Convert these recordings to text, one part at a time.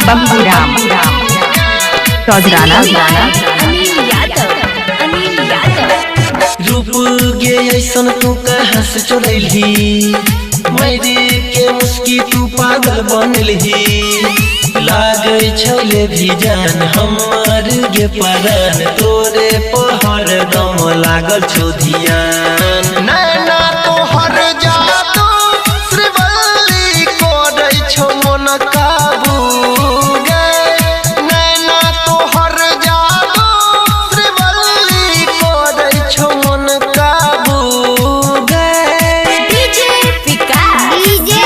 बबूराम चौधराना रूप गे ऐसन तू कहाँ से चलही मेरे के मुस्की तू पागल बनलही लागे छले भी जान हमार गे परान तोरे पहर दम लागल छौ ध्यान नैना तोहर जादू श्रीवल्ली कोरै छौ मन काबू गे नैना तोहर जादू श्रीवल्ली कोरै छौ मन काबू गे डीजे विकास डीजे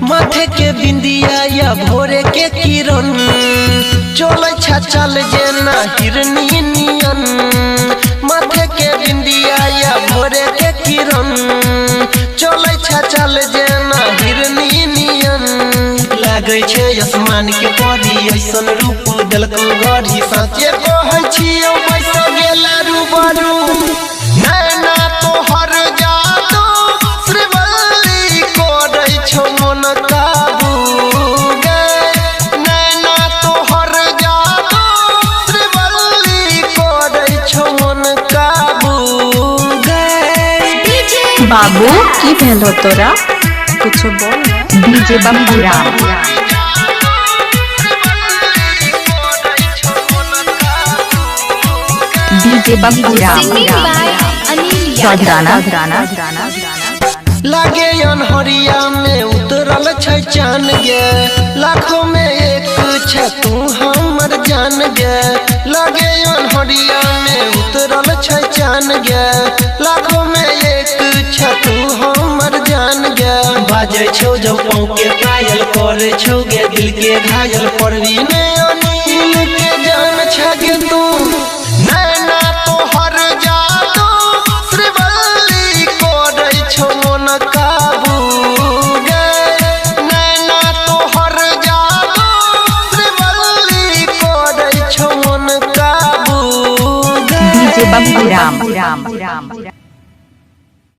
माथे के बिंदिया या भोरे के किरण चले छल जेना हिरनी नियन माथे के बिंदिया या भोरे के किरण चले छल जेना हिरनी नियन लागे छे आसमान के परी ऐसन रूप देलको गढ़ी साचे कहै छियौ बैस गेला रूबरू नैना तोहर जादू श्रीवल्ली कोरै छौ मन काबू गे नैना तोहर जादू श्रीवल्ली कोरै छौ मन काबू गे बाबू की भेलो तोरा कुछ बोल डीजे बबूराम डीजे बबूराम चौधराना लागे अनहरिया में उतरल छै चान गे लाखों में एक छै तू हमर जान गे लागे अनहरिया में उतरल छै चान गे लाखों में एक छै तू हमर जान गे बाजे छौ जब पाँव के पायल करे छौ गे दिल के घायल परवीन अनिल के जान छै गे तू